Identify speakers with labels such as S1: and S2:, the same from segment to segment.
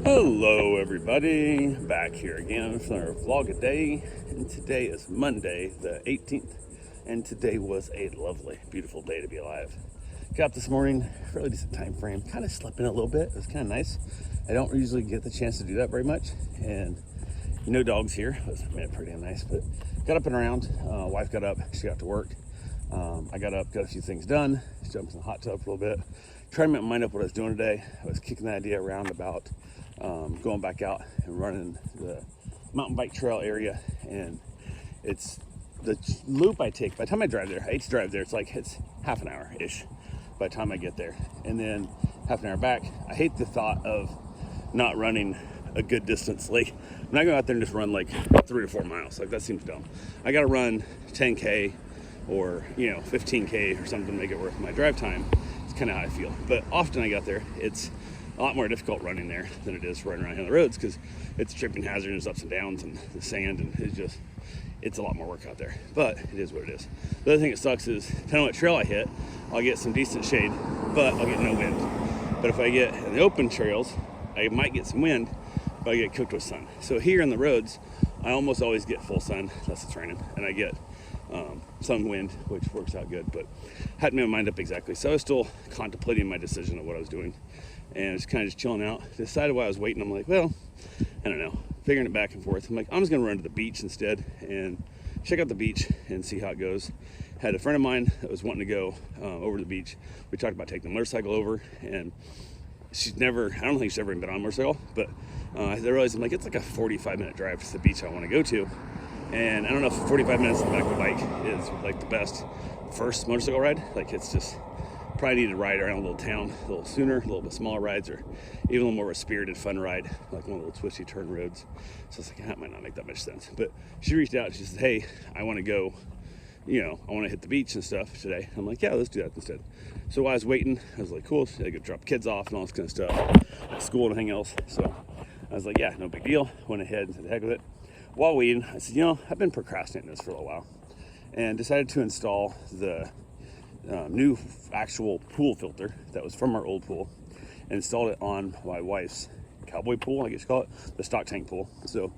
S1: Hello everybody, back here again for another vlog a day, and today is Monday the 18th, and today was a lovely, beautiful day to be alive. Got up this morning, really decent time frame, kind of slept in a little bit. It was kind of nice. I don't usually get the chance to do that very much, and no dogs here. It was pretty nice, but got up and around. Wife got up, she got to work. I got up, got a few things done, jumped in the hot tub for a little bit, trying to make my mind up what I was doing today. I was kicking the idea around about going back out and running the mountain bike trail area, and it's the loop I take. By the time I drive there, I hate to drive there, it's half an hour ish by the time I get there, and then half an hour back. I hate the thought of not running a good distance. Like, I'm not going out there and just run like 3 or 4 miles. Like, that seems dumb. I gotta run 10k or 15k or something to make it worth my drive time. It's kind of how I feel. But often I get there, it's a lot more difficult running there than it is running around on the roads, because it's tripping hazard and ups and downs and the sand, and it's a lot more work out there. But it is what it is. The other thing that sucks is, depending on what trail I hit, I'll get some decent shade, but I'll get no wind. But if I get in the open trails, I might get some wind, but I get cooked with sun. So here on the roads, I almost always get full sun unless it's raining, and I get some wind, which works out good. But hadn't made my mind up exactly, so I was still contemplating my decision of what I was doing, and it's kind of just chilling out. Decided while I was waiting, I'm like, well, I don't know, figuring it back and forth. I'm like, I'm just gonna run to the beach instead and check out the beach and see how it goes. Had a friend of mine that was wanting to go over to the beach. We talked about taking the motorcycle over, and I don't think she's ever been on a motorcycle, but I realized, I'm like, it's like a 45-minute drive to the beach I want to go to. And I don't know if 45 minutes on the back of a bike is like the best first motorcycle ride. Like, it's just probably need to ride around a little town a little sooner, a little bit smaller rides, or even a little more of a spirited fun ride, like one of the little twisty turn roads. So it's like, that might not make that much sense. But she reached out, she said, hey, I want to go, I want to hit the beach and stuff today. I'm like, yeah, let's do that instead. So while I was waiting, I was like, cool, I could drop kids off and all this kind of stuff, school and everything else. So I was like, yeah, no big deal. Went ahead and said, heck with it. While waiting, I said, I've been procrastinating this for a little while, and decided to install the new actual pool filter that was from our old pool, and installed it on my wife's cowboy pool, I guess you call it, the stock tank pool. So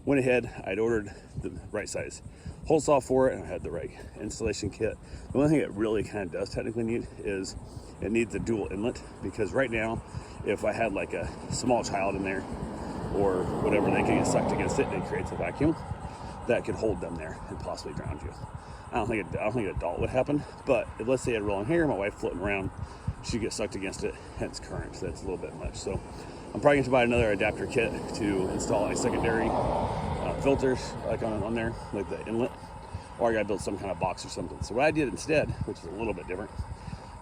S1: went ahead, I'd ordered the right size hole saw for it, and I had the right installation kit. The only thing it really kind of does technically need is it needs a dual inlet, because right now, if I had like a small child in there or whatever, they can get sucked against it, and it creates a vacuum that could hold them there and possibly drown you. I don't think an adult would happen, but if, let's say I had rolling hair, my wife floating around, she'd get sucked against it, hence current. So that's a little bit much. So I'm probably going to buy another adapter kit to install a secondary filters like on there, like the inlet, or I got to build some kind of box or something. So what I did instead, which is a little bit different,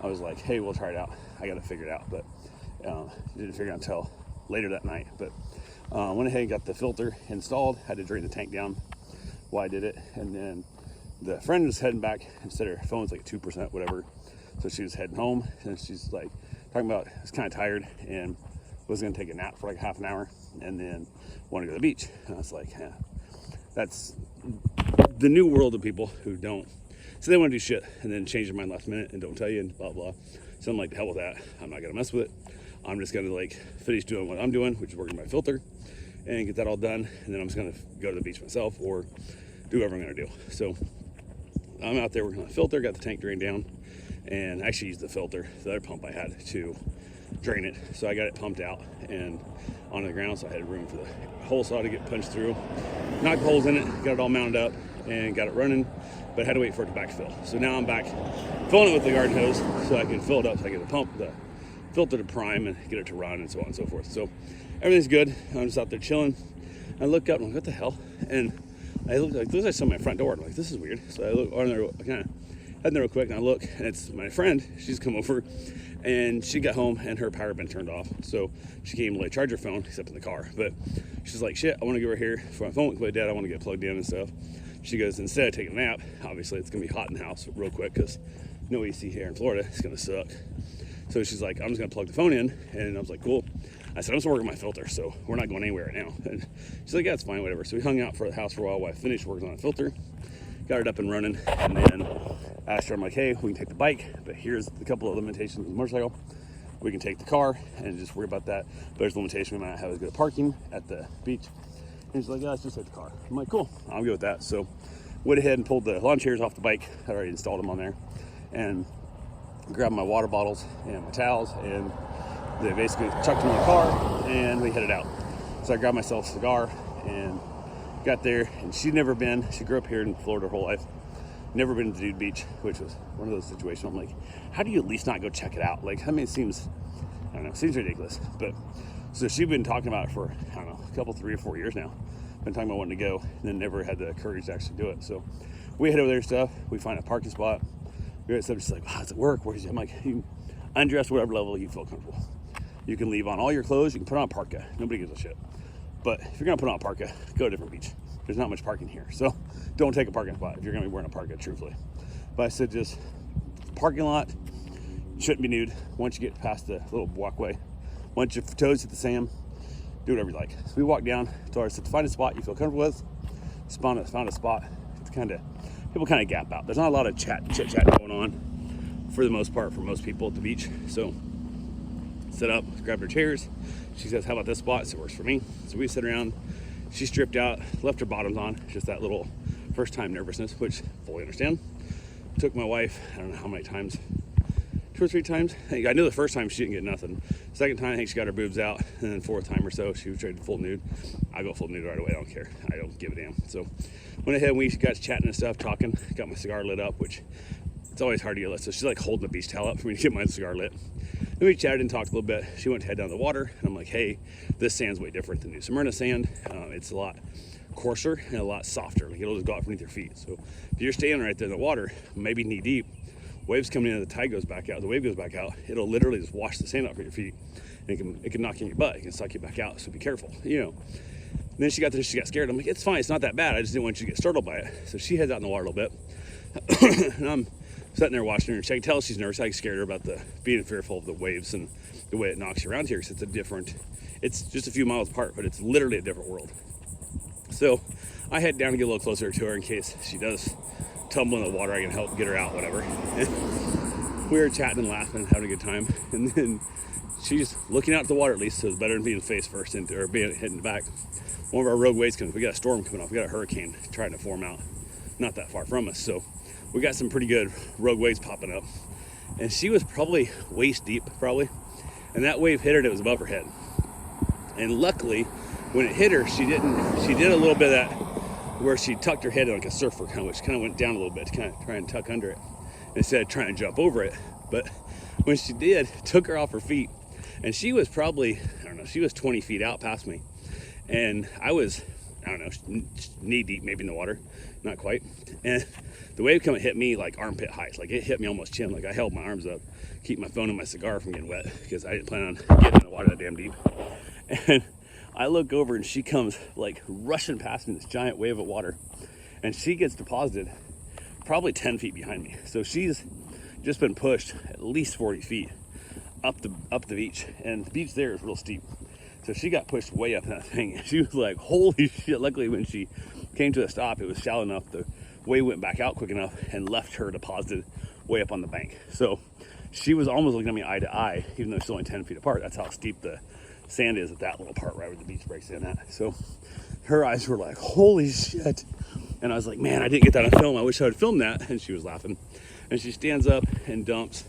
S1: I was like, hey, we'll try it out. I got to figure it out, but didn't figure it out until later that night. But went ahead and got the filter installed. Had to drain the tank down while I did it, and then the friend was heading back and said her phone's like 2%, whatever. So she was heading home, and she's like talking about, I was kind of tired and was gonna take a nap for like half an hour, and then want to go to the beach. And I was like, yeah, that's the new world of people who don't. So they want to do shit and then change their mind last minute and don't tell you and blah blah. So I'm like, the hell with that. I'm not gonna mess with it. I'm just gonna like finish doing what I'm doing, which is working my filter, and get that all done. And then I'm just gonna go to the beach myself or do whatever I'm gonna do. So I'm out there working on the filter, got the tank drained down, and I actually used the filter, the other pump I had, to drain it. So I got it pumped out and onto the ground, so I had room for the hole saw to get punched through. Knocked holes in it, got it all mounted up, and got it running, but I had to wait for it to backfill. So now I'm back filling it with the garden hose so I can fill it up, so I get the filter to prime and get it to run and so on and so forth. So everything's good. I'm just out there chilling. I look up and I'm like, what the hell? And I look like, there's like my front door. I'm like, this is weird. So I look on there, I kind of head there real quick, and I look, and it's my friend. She's come over, and she got home, and her power had been turned off. So she came to like charge her phone, except in the car. But she's like, shit, I want to go over here for my phone. My dad, I want to get plugged in and stuff. She goes, instead of taking a nap, obviously it's gonna be hot in the house real quick because no AC here in Florida. It's gonna suck. So she's like, I'm just gonna plug the phone in, and I was like, cool. I said, I'm just working my filter, so we're not going anywhere right now. And she's like, yeah, it's fine, whatever. So we hung out for the house for a while I finished working on the filter, got it up and running, and then asked her, I'm like, hey, we can take the bike, but here's a couple of limitations of the motorcycle. we can take the car and just worry about that. But there's a limitation. We might not have as good parking at the beach. And he's like, yeah, let's just take the car. I'm like, cool, I'll go with that. So went ahead and pulled the lawn chairs off the bike. I already installed them on there. And grabbed my water bottles and my towels, and they basically chucked them in the car, and we headed out. So I grabbed myself a cigar and got there, and she grew up here in Florida her whole life, never been to Dude Beach, which was one of those situations. I'm like, how do you at least not go check it out? Like, I mean, it seems ridiculous. But so she'd been talking about it for, I don't know, a couple, 3 or 4 years now. Been talking about wanting to go, and then never had the courage to actually do it. So we head over there and stuff. We find a parking spot. We got somebody, she's like, how's it work? Where's it? I'm like, you undress whatever level you feel comfortable. You can leave on all your clothes. You can put on a parka. Nobody gives a shit. But if you're gonna put on a parka, go to a different beach. There's not much parking here, so don't take a parking spot if you're gonna be wearing a parka, truthfully. But I said, just parking lot, shouldn't be nude. Once you get past the little walkway, once your toes hit the sand, do whatever you like. So we walked down. Told her, I said, find a spot you feel comfortable with. Found a spot. It's people kind of gap out. There's not a lot of chit chat going on for the most part for most people at the beach. So set up, grabbed her chairs. She says, how about this spot? So it works for me. So we sit around. She stripped out, left her bottoms on, just that little first time nervousness, which fully understand. Took my wife, I don't know how many times, 2 or 3 times. I knew the first time she didn't get nothing. Second time, I think she got her boobs out. And then 4th time or so, she was traded full nude. I go full nude right away, I don't care. I don't give a damn. So went ahead and we got chatting and stuff, talking, got my cigar lit up, which it's always hard to get lit. So she's like holding the beach towel up for me to get my cigar lit. Then we chatted and talked a little bit. She went to head down the water, and I'm like, hey, this sand's way different than New Smyrna sand. It's a lot coarser and a lot softer. Like, it'll just go out underneath your feet. So if you're standing right there in the water, maybe knee deep, waves coming in, the tide goes back out, the wave goes back out, it'll literally just wash the sand off your feet. And it can knock you in your butt. It can suck you back out. So be careful, you know. And then she got there, she got scared. I'm like, it's fine, it's not that bad. I just didn't want you to get startled by it. So she heads out in the water a little bit. And I'm sitting there watching her, and I can tell she's nervous. I scared her about being fearful of the waves and the way it knocks you around here, because it's just a few miles apart, but it's literally a different world. So I head down to get a little closer to her in case she does tumble in the water. I can help get her out, whatever. And we were chatting and laughing, having a good time. And then she's looking out at the water, at least, so it's better than being face first or being hit in the back. One of our rogue waves comes. We got a storm coming off. We got a hurricane trying to form out, not that far from us. So we got some pretty good rogue waves popping up. And she was probably waist deep, probably. And that wave hit her, and it was above her head. And luckily, when it hit her, she did a little bit of that where she tucked her head like a surfer, which kind of went down a little bit to kind of try and tuck under it instead of trying to jump over it. But when she did, it took her off her feet. And she was probably, I don't know, she was 20 feet out past me. And I was, I don't know, knee deep maybe in the water, not quite. And the wave come and hit me like armpit height. Like, it hit me almost chin. Like, I held my arms up, keep my phone and my cigar from getting wet, because I didn't plan on getting in the water that damn deep. And I look over, and she comes like rushing past me, this giant wave of water. And she gets deposited probably 10 feet behind me. So she's just been pushed at least 40 feet up the beach. And the beach there is real steep. So she got pushed way up in that thing. She was like, holy shit. Luckily, when she came to a stop, it was shallow enough. The wave went back out quick enough and left her deposited way up on the bank. So she was almost looking at me eye to eye, even though she's only 10 feet apart. That's how steep the sand is at that little part right where the beach breaks in at. So her eyes were like, holy shit. And I was like, man, I didn't get that on film. I wish I would film that. And she was laughing. And she stands up and dumps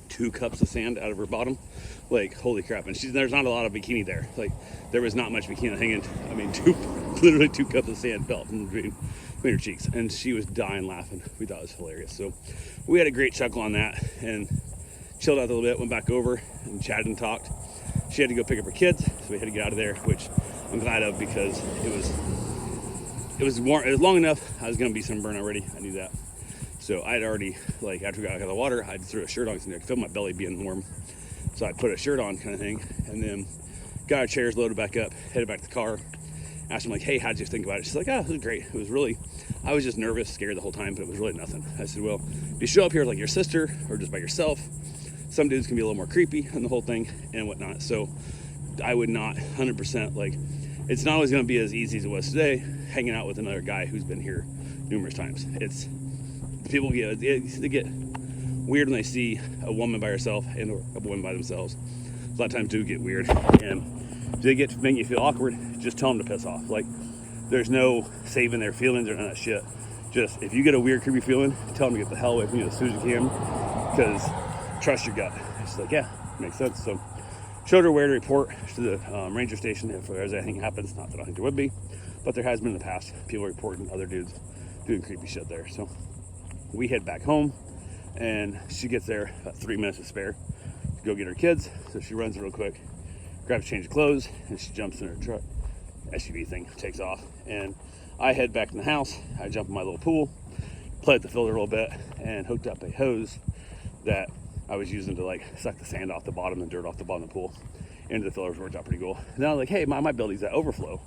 S1: 2 cups of sand out of her bottom. Like, holy crap. And there's not a lot of bikini there. Like, there was not much bikini hanging. I mean, literally 2 cups of sand fell from between her cheeks. And she was dying laughing. We thought it was hilarious. So we had a great chuckle on that and chilled out a little bit, went back over and chatted and talked. She had to go pick up her kids, so we had to get out of there, which I'm glad of, because it was long enough. I was gonna be sunburned already. I knew that. So I'd already, like, after we got out of the water, I threw a shirt on because I could feel my belly being warm. So I put a shirt on, kind of thing, and then got our chairs loaded back up, headed back to the car. Asked him, like, hey, how'd you think about it? She's like, oh, it was great. It was really, I was just nervous, scared the whole time, but it was really nothing. I said, well, if you show up here with like your sister or just by yourself, some dudes can be a little more creepy on the whole thing and whatnot. So I would not 100%, like, it's not always going to be as easy as it was today, hanging out with another guy who's been here numerous times. They get weird when they see a woman by herself and or a woman by themselves. A lot of times do get weird, and if they get to make you feel awkward, just tell them to piss off. Like, there's no saving their feelings or none of that shit. Just, if you get a weird, creepy feeling, tell them to get the hell away from you as soon as you can, because trust your gut. It's like, yeah, makes sense. So, showed her where to report to the ranger station if there's anything happens. Not that I think there would be, but there has been in the past people reporting other dudes doing creepy shit there. So, we head back home, and she gets there about 3 minutes to spare to go get her kids. So she runs real quick, grabs a change of clothes, and she jumps in her truck, SUV thing, takes off. And I head back in the house. I jump in my little pool, played with the filter a little bit, and hooked up a hose that I was using to like suck the sand off the bottom and dirt off the bottom of the pool into the filters. Worked out pretty cool. And then I was like, hey, I might be able to use that overflow.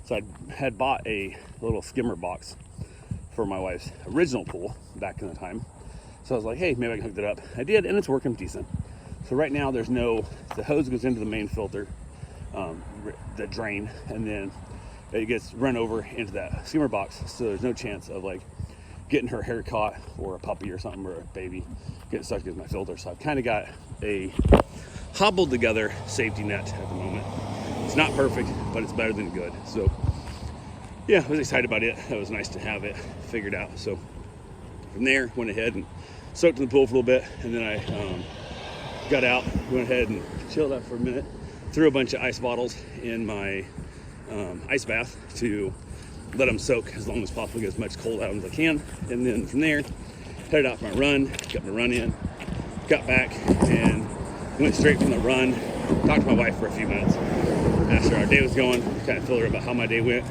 S1: So I had bought a little skimmer box for my wife's original pool back in the time. So I was like, hey, maybe I can hook that up. I did, and it's working decent. So right now there's the hose goes into the main filter, the drain, and then it gets run over into that skimmer box. So there's no chance of like getting her hair caught or a puppy or something or a baby getting stuck against my filter. So I've kind of got a hobbled together safety net at the moment. It's not perfect, but it's better than good. So yeah, I was excited about it. It was nice to have it figured out. So from there, went ahead and soaked in the pool for a little bit, and then I got out, went ahead and chilled out for a minute, threw a bunch of ice bottles in my ice bath to let them soak as long as possible, get as much cold out as I can. And then from there, headed out for my run, got my run in, got back, and went straight from the run, talked to my wife for a few minutes, asked her how our day was going, kind of told her about how my day went,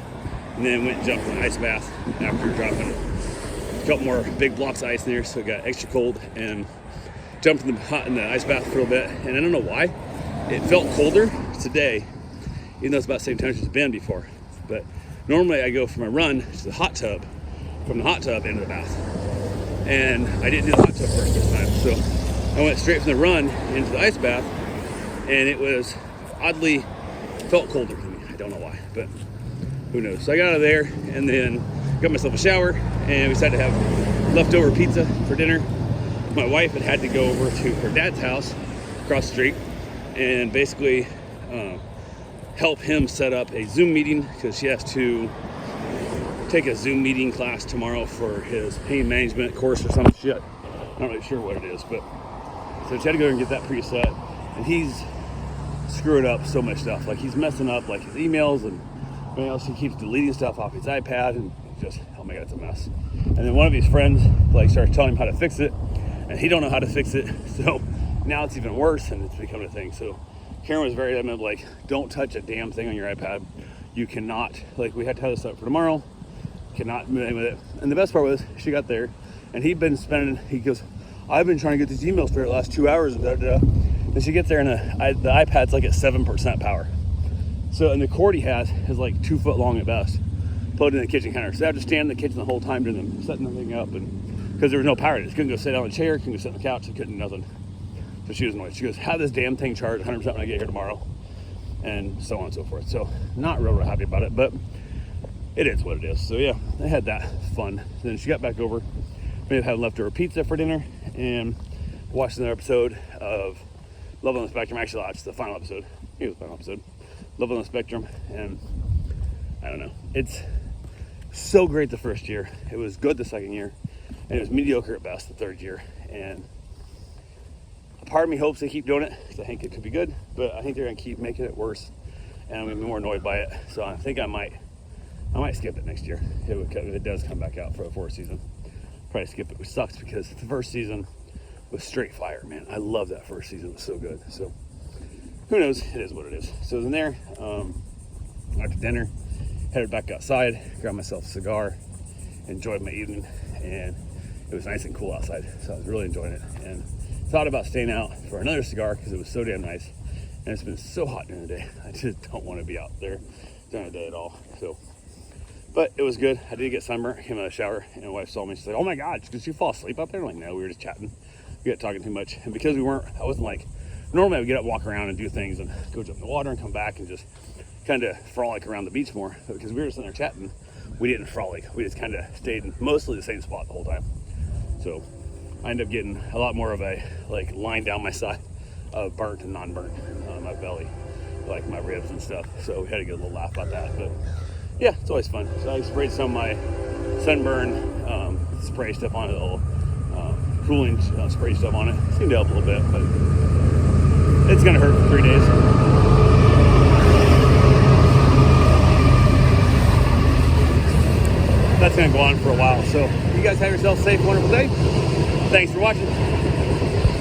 S1: and then went and jumped in the ice bath after dropping a couple more big blocks of ice in there, so it got extra cold, and jumped in the ice bath for a little bit. And I don't know why, it felt colder today, even though it's about the same temperature it's been before. But normally I go from my run to the hot tub, from the hot tub into the bath, and I didn't do the hot tub first this time, so I went straight from the run into the ice bath, and it was oddly felt colder to me. I don't know why, but who knows. So I got out of there and then got myself a shower, and we decided to have leftover pizza for dinner. My wife had to go over to her dad's house across the street and basically help him set up a Zoom meeting, because she has to take a Zoom meeting class tomorrow for his pain management course or some shit. I'm not really sure what it is, but so she had to go and get that preset, and he's screwing up so much stuff. Like, he's messing up like his emails and everything else. He keeps deleting stuff off his iPad, and just, oh my god, it's a mess. And then one of his friends like started telling him how to fix it, and he don't know how to fix it, so now it's even worse, and it's becoming a thing. So Karen was very adamant, like, don't touch a damn thing on your iPad. You cannot, like, we had to have this up for tomorrow, cannot move in with it. And the best part was, she got there, and he goes, I've been trying to get these emails for the last 2 hours, and and she gets there, and the iPad's like at 7% power. So, and the cord he has is like 2 foot long at best, plugged in the kitchen counter. So I had to stand in the kitchen the whole time doing them, setting the thing up, and because there was no power, I just couldn't go sit on a chair, couldn't go sit on the couch, I couldn't do nothing. So she was annoyed. She goes, have this damn thing charged 100% when I get here tomorrow, and so on and so forth. So not real happy about it, but it is what it is. So yeah, I had that fun. Then she got back over, we had leftover pizza for dinner, and watched another episode of Love on the Spectrum. Actually, I watched the final episode. It was the final episode. Love on the Spectrum, and I don't know. It's so great the first year. It was good the second year, and it was mediocre at best the third year. And a part of me hopes they keep doing it, because I think it could be good, but I think they're gonna keep making it worse, and I'm gonna be more annoyed by it. So I think I might skip it next year if it does come back out for the fourth season. Probably skip it, which sucks because the first season was straight fire, man. I love that first season. It was so good. So who knows? It is what it is. So then there, after dinner, headed back outside, grabbed myself a cigar, enjoyed my evening, and it was nice and cool outside. So I was really enjoying it, and thought about staying out for another cigar because it was so damn nice. And it's been so hot during the day. I just don't want to be out there during the day at all. So, but it was good. I did get sunburned. I came out of the shower, and my wife saw me. She's like, "Oh my God, did you fall asleep out there?" I'm like, no, we were just chatting. We got talking too much, and because I wasn't like, normally I would get up, walk around, and do things, and go jump in the water, and come back, and just kind of frolic around the beach more. But because we were sitting there chatting, we didn't frolic. We just kind of stayed in mostly the same spot the whole time. So I end up getting a lot more of a like line down my side of burnt and non-burnt, my belly, like my ribs and stuff. So we had to get a little laugh about that. But yeah, it's always fun. So I sprayed some of my sunburn spray stuff on it, a little cooling spray stuff on it. Seemed to help a little bit, but it's gonna hurt for 3 days. That's gonna go on for a while. So you guys have yourself a safe, wonderful day. Thanks for watching.